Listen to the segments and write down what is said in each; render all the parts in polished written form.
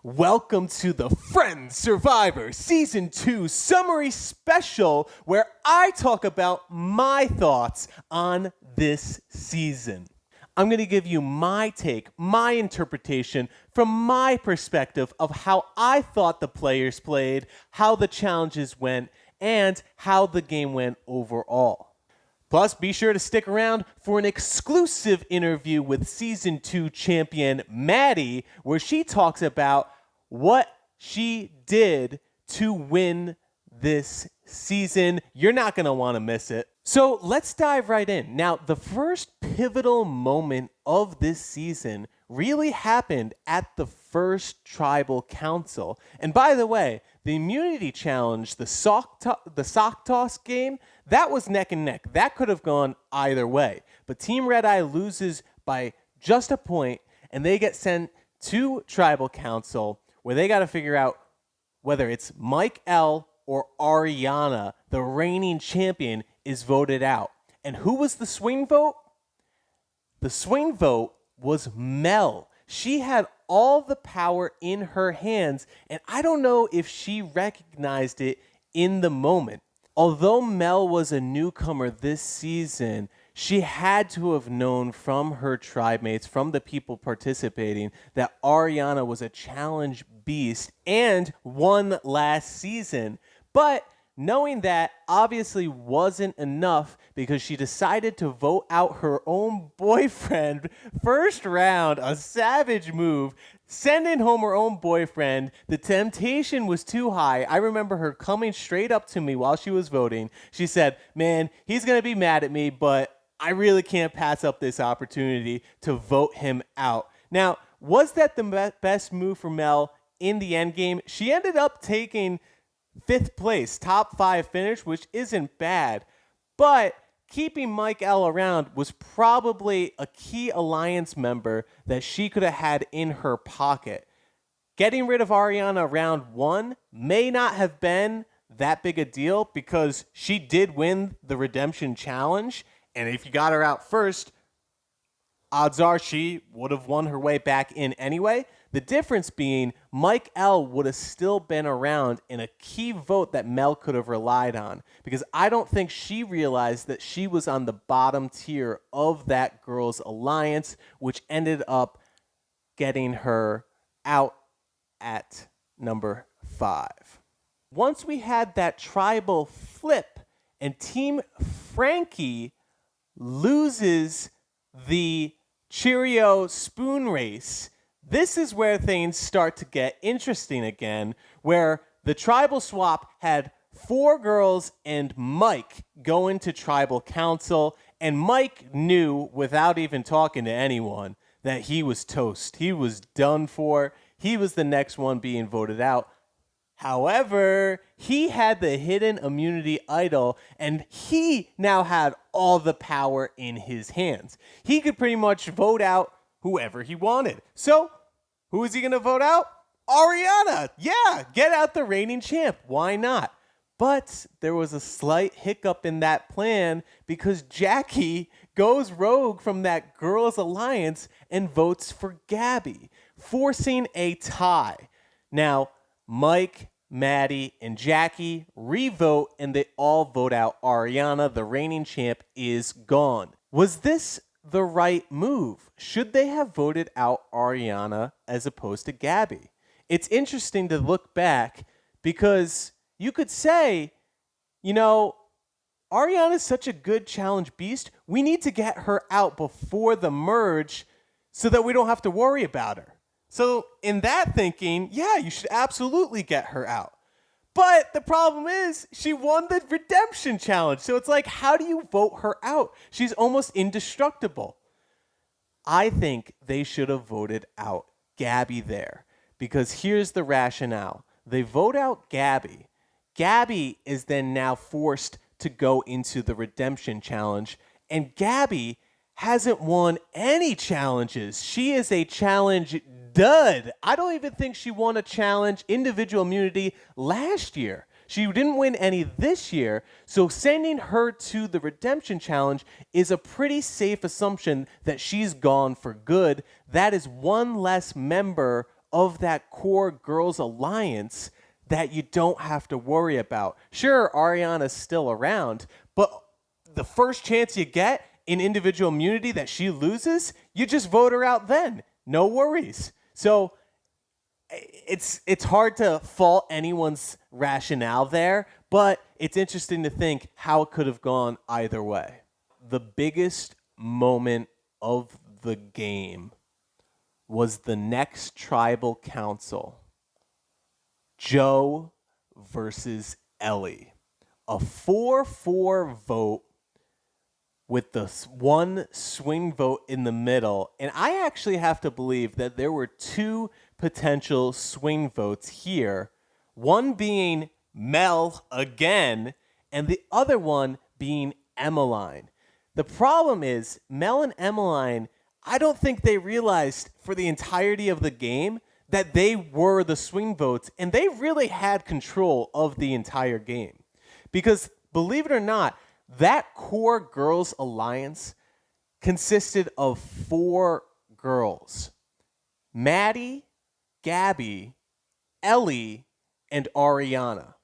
Welcome to the Friends Survivor Season 2 Summary Special, where I talk about my thoughts on this season. I'm going to give you my take, my interpretation from my perspective of how I thought the players played, how the challenges went, and how the game went overall. Plus, be sure to stick around for an exclusive interview with Season 2 champion Maddie, where she talks about what she did to win this season. You're not going to want to miss it. So let's dive right in. Now, the first pivotal moment of this season really happened at the first tribal council. And by the way, the immunity challenge, the sock toss game, that was neck and neck. That could have gone either way. But Team Red Eye loses by just a point, and they get sent to tribal council, where they got to figure out whether it's Mike L or Ariana, the reigning champion, is voted out. And who was the swing vote? The swing vote was Mel. She had all the power in her hands, and I don't know if she recognized it in the moment. Although Mel was a newcomer this season, she had to have known from her tribe mates, from the people participating, that Ariana was a challenge beast and won last season. But knowing that obviously wasn't enough, because she decided to vote out her own boyfriend first round, a savage move, sending home her own boyfriend. The temptation was too high. I remember her coming straight up to me while she was voting. She said, "Man, he's going to be mad at me, but I really can't pass up this opportunity to vote him out." Now, was that the best move for Mel in the end game? She ended up taking 5th place, top 5 finish, which isn't bad. But keeping Mike L around was probably a key alliance member that she could have had in her pocket. Getting rid of Ariana round 1 may not have been that big a deal, because she did win the redemption challenge. And if you got her out first, odds are she would have won her way back in anyway. The difference being Mike L would have still been around in a key vote that Mel could have relied on, because I don't think she realized that she was on the bottom tier of that girls' alliance, which ended up getting her out at number 5. Once we had that tribal flip and Team Frankie loses the Cheerio spoon race, this is where things start to get interesting again, where the tribal swap had 4 girls and Mike go into tribal council, and Mike knew without even talking to anyone that he was toast. He was done for. He was the next one being voted out. However, he had the hidden immunity idol, and he now had all the power in his hands. He could pretty much vote out whoever he wanted. So, who is he going to vote out? Ariana. Yeah, get out the reigning champ. Why not? But there was a slight hiccup in that plan, because Jackie goes rogue from that girls' alliance and votes for Gabby, forcing a tie. Now, Mike, Maddie, and Jackie revote, and they all vote out Ariana. The reigning champ is gone. Was this the right move? Should they have voted out Ariana as opposed to Gabby? It's interesting to look back, because you could say, you know, Ariana's such a good challenge beast. We need to get her out before the merge so that we don't have to worry about her. So in that thinking, yeah, you should absolutely get her out. But the problem is, she won the redemption challenge. So it's like, how do you vote her out? She's almost indestructible. I think they should have voted out Gabby there, because here's the rationale. They vote out Gabby. Gabby is then now forced to go into the redemption challenge, and Gabby hasn't won any challenges. She is a challenge dud. I don't even think she won a challenge individual immunity last year. She didn't win any this year, so sending her to the redemption challenge is a pretty safe assumption that she's gone for good. That is one less member of that core girls alliance that you don't have to worry about. Sure, Ariana's still around, but the first chance you get in individual immunity that she loses, you just vote her out then. No worries. So it's hard to fault anyone's rationale there, but it's interesting to think how it could have gone either way. The biggest moment of the game was the next tribal council. Joe versus Ellie. A 4-4 vote with the one swing vote in the middle. And I actually have to believe that there were two potential swing votes here. One being Mel again, and the other one being Emmeline. The problem is, Mel and Emmeline, I don't think they realized for the entirety of the game that they were the swing votes, and they really had control of the entire game. Because, believe it or not, that core girls alliance consisted of 4 girls. Maddie, Gabby, Ellie, and Ariana.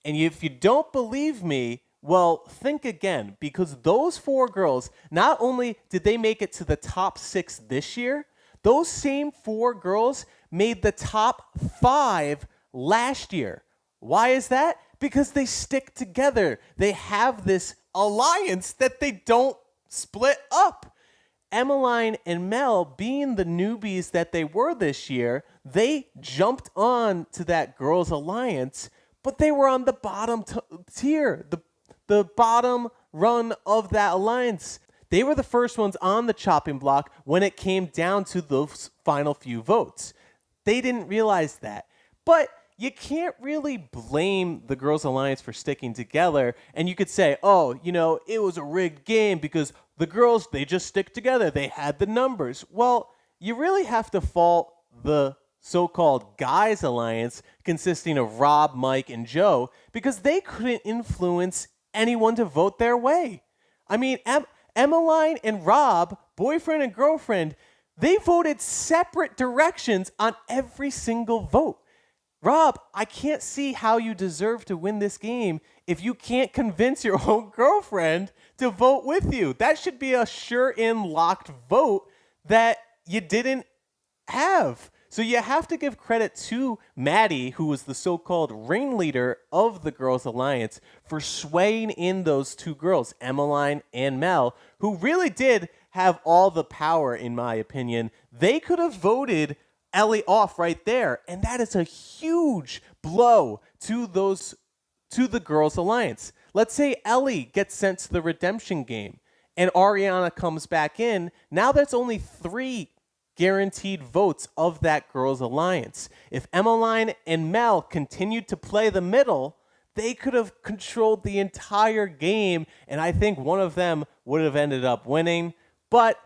And if you don't believe me, well, think again, because those 4 girls, not only did they make it to the top 6 this year, those same 4 girls made the top 5 last year. Why is that? Because they stick together. They have this alliance that they don't split up. Emmeline and Mel, being the newbies that they were this year, they jumped on to that girls' alliance, but they were on the bottom tier, the bottom run of that alliance. They were the first ones on the chopping block when it came down to those final few votes. They didn't realize that. But you can't really blame the Girls Alliance for sticking together. And you could say, oh, you know, it was a rigged game because the girls, they just stick together. They had the numbers. Well, you really have to fault the so-called Guys Alliance consisting of Rob, Mike, and Joe because they couldn't influence anyone to vote their way. I mean, Emmeline and Rob, boyfriend and girlfriend, they voted separate directions on every single vote. Rob, I can't see how you deserve to win this game if you can't convince your own girlfriend to vote with you. That should be a sure-in locked vote that you didn't have. So you have to give credit to Maddie, who was the so-called ringleader of the Girls Alliance, for swaying in those 2 girls, Emmeline and Mel, who really did have all the power, in my opinion. They could have voted Ellie off right there, and that is a huge blow to the Girls Alliance. Let's say Ellie gets sent to the redemption game, and Ariana comes back in. Now that's only 3 guaranteed votes of that Girls Alliance. If Emmeline and Mel continued to play the middle, they could have controlled the entire game, and I think one of them would have ended up winning, but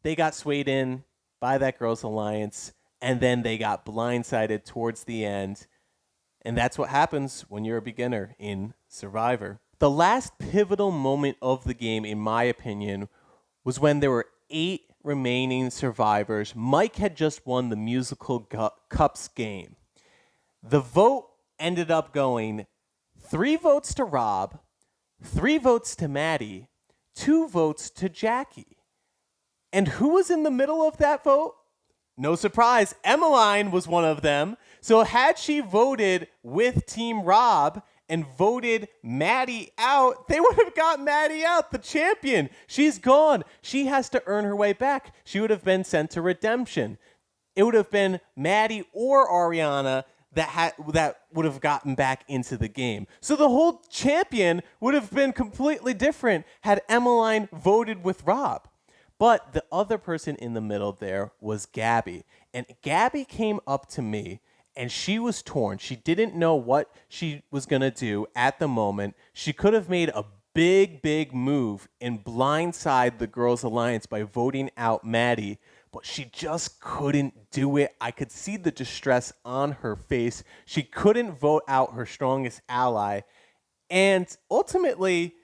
they got swayed in by that Girls Alliance, and then they got blindsided towards the end. And that's what happens when you're a beginner in Survivor. The last pivotal moment of the game, in my opinion, was when there were 8 remaining survivors. Mike had just won the musical cups game. The vote ended up going 3 votes to Rob, 3 votes to Maddie, 2 votes to Jackie. And who was in the middle of that vote? No surprise, Emmeline was one of them. So had she voted with Team Rob and voted Maddie out, they would have got Maddie out, the champion. She's gone. She has to earn her way back. She would have been sent to redemption. It would have been Maddie or Ariana that would have gotten back into the game. So the whole champion would have been completely different had Emmeline voted with Rob. But the other person in the middle there was Gabby. And Gabby came up to me, and she was torn. She didn't know what she was going to do at the moment. She could have made a big move and blindside the Girls Alliance by voting out Maddie, but she just couldn't do it. I could see the distress on her face. She couldn't vote out her strongest ally. And ultimately,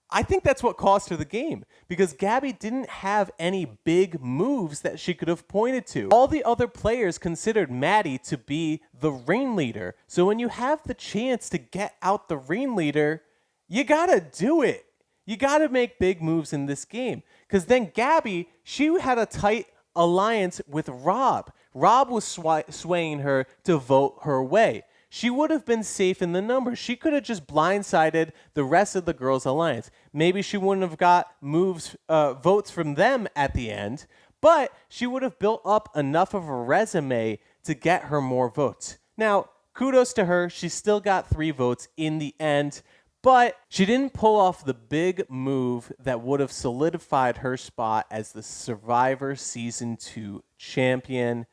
I think that's what cost her the game because Gabby didn't have any big moves that she could have pointed to. All the other players considered Maddie to be the ringleader. So when you have the chance to get out the ringleader, you gotta do it. You gotta make big moves in this game. Because then Gabby, she had a tight alliance with Rob. Rob was swaying her to vote her way. She would have been safe in the numbers. She could have just blindsided the rest of the girls' alliance. Maybe she wouldn't have got votes from them at the end, but she would have built up enough of a resume to get her more votes. Now, kudos to her. She still got 3 votes in the end, but she didn't pull off the big move that would have solidified her spot as the Survivor Season 2 champion.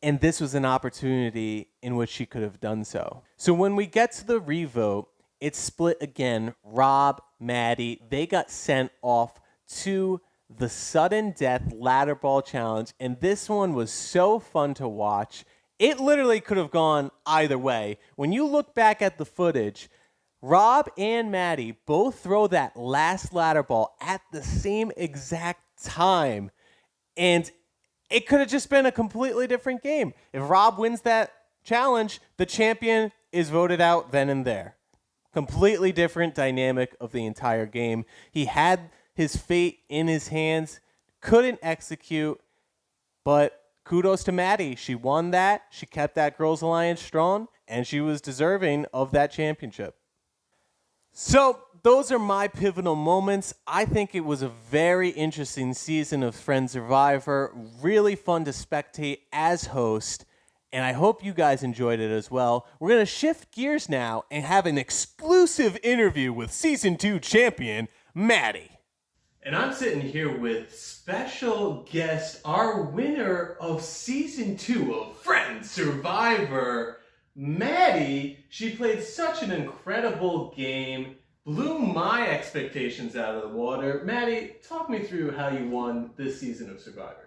And this was an opportunity in which she could have done so. So when we get to the revote, it's split again. Rob, Maddie, they got sent off to the sudden death ladder ball challenge. And this one was so fun to watch. It literally could have gone either way. When you look back at the footage, Rob and Maddie both throw that last ladder ball at the same exact time. And it could have just been a completely different game. If Rob wins that challenge, the champion is voted out then and there. Completely different dynamic of the entire game. He had his fate in his hands, couldn't execute, but kudos to Maddie. She won that. She kept that girls' alliance strong, and she was deserving of that championship. So those are my pivotal moments. I think it was a very interesting season of Friend Survivor. Really fun to spectate as host. And I hope you guys enjoyed it as well. We're going to shift gears now and have an exclusive interview with Season 2 champion, Maddie. And I'm sitting here with special guest, our winner of Season 2 of Friend Survivor, Maddie. She played such an incredible game, blew my expectations out of the water. Maddie, talk me through how you won this season of Survivor.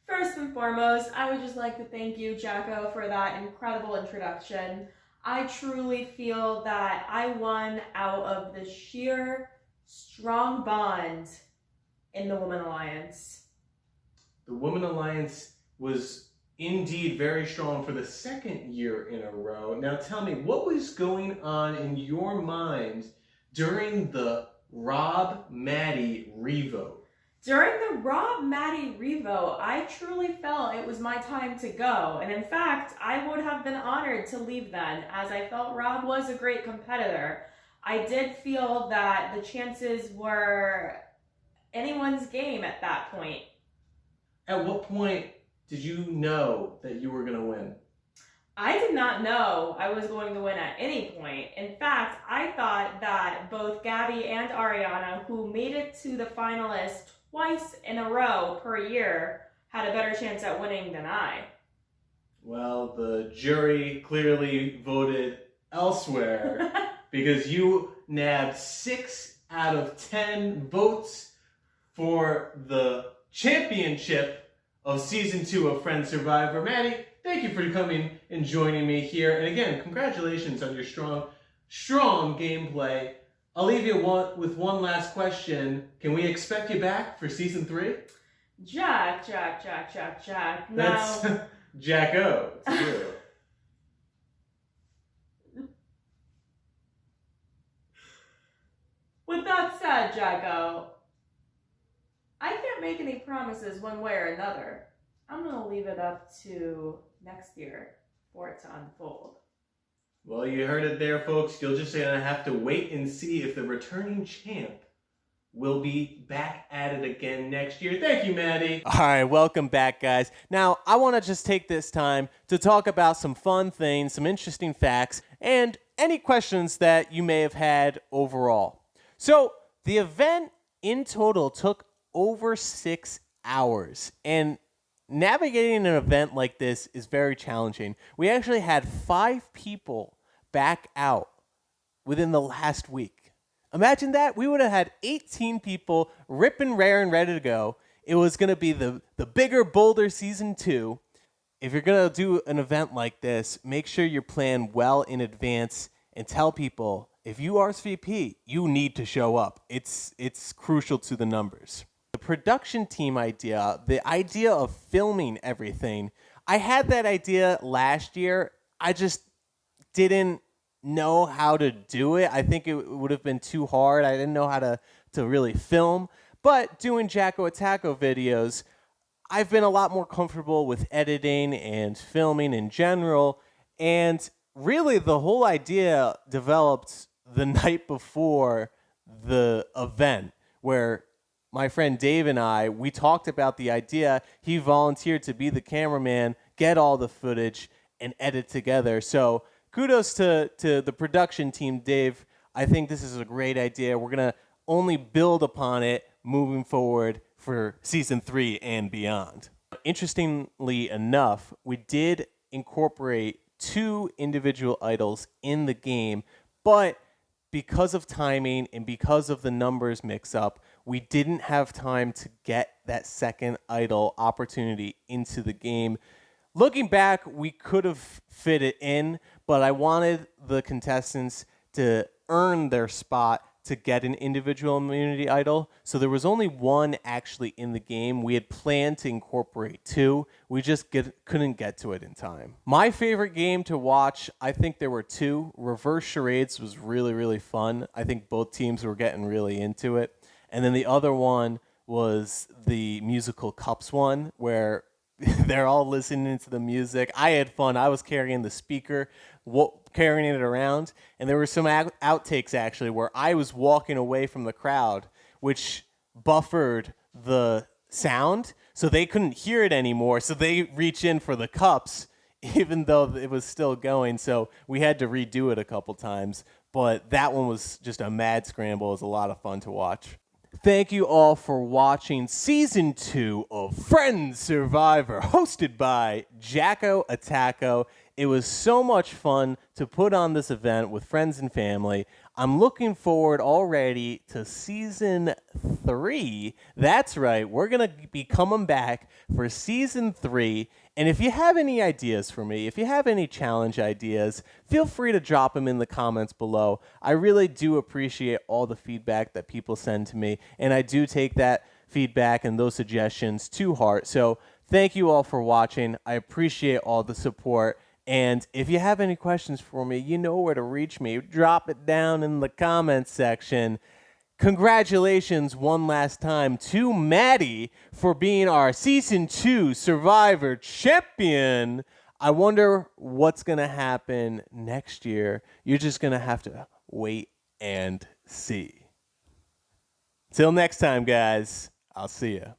First and foremost, I would just like to thank you, Jacko, for that incredible introduction. I truly feel that I won out of the sheer strong bond in the Women Alliance. The Women Alliance was indeed very strong for the second year in a row. Now tell me, what was going on in your mind during the Rob-Maddie revote? During the Rob-Maddie revote, I truly felt it was my time to go. And in fact, I would have been honored to leave then, as I felt Rob was a great competitor. I did feel that the chances were anyone's game at that point. At what point did you know that you were going to win? I did not know I was going to win at any point. In fact, I thought that both Gabby and Ariana, who made it to the finalists twice in a row per year, had a better chance at winning than I. Well, the jury clearly voted elsewhere because you nabbed 6 out of 10 votes for the championship of Season 2 of Friend Survivor. Maddie, thank you for coming and joining me here. And again, congratulations on your strong gameplay. I'll leave you with one last question. Can we expect you back for Season 3? Jack. That's Jacko. It's you. With that said, Jacko, I can't make any promises one way or another. I'm going to leave it up to next year for it to unfold. Well, you heard it there, folks. You'll just have to wait and see if the returning champ will be back at it again next year. Thank you, Maddie. All right, welcome back, guys. Now, I want to just take this time to talk about some fun things, some interesting facts, and any questions that you may have had overall. So, the event in total took over 6 hours, and navigating an event like this is very challenging. We actually had 5 people back out within the last week. Imagine that. We would have had 18 people ripping, raring, ready to go. It was going to be the bigger, bolder Season 2. If you're going to do an event like this, make sure you plan well in advance and tell people if you RSVP, you need to show up. It's crucial to the numbers. The production team idea, the idea of filming everything, I had that idea last year. I just didn't know how to do it. I think it would have been too hard. I didn't know how to really film. But doing Jacko Attacko videos, I've been a lot more comfortable with editing and filming in general. And really, the whole idea developed the night before the event, where my friend Dave and we talked about the idea. He volunteered to be the cameraman, get all the footage, and edit together. So kudos to the production team, Dave. I think this is a great idea. We're going to only build upon it moving forward for season 3 and beyond. Interestingly enough, we did incorporate 2 individual idols in the game, but because of timing and because of the numbers mix-up, we didn't have time to get that second idol opportunity into the game. Looking back, we could have fit it in, but I wanted the contestants to earn their spot to get an individual immunity idol. So there was only 1 actually in the game. We had planned to incorporate 2. We just couldn't get to it in time. My favorite game to watch, I think there were 2. Reverse Charades was really, really fun. I think both teams were getting really into it. And then the other one was the musical Cups one, where they're all listening to the music. I had fun. I was carrying the speaker, carrying it around, and there were some outtakes actually where I was walking away from the crowd, which buffered the sound, so they couldn't hear it anymore. So they reach in for the cups, even though it was still going. So we had to redo it a couple times, but that one was just a mad scramble. It was a lot of fun to watch. Thank you all for watching Season 2 of Friends Survivor, hosted by Jacko Attacko. It was so much fun to put on this event with friends and family. I'm looking forward already to Season 3. That's right, we're going to be coming back for Season 3. And if you have any ideas for me, if you have any challenge ideas, feel free to drop them in the comments below. I really do appreciate all the feedback that people send to me, and I do take that feedback and those suggestions to heart. So thank you all for watching. I appreciate all the support. And if you have any questions for me, you know where to reach me. Drop it down in the comments section. Congratulations one last time to Maddie for being our Season 2 Survivor champion. I wonder what's going to happen next year. You're just going to have to wait and see. Till next time, guys. I'll see you.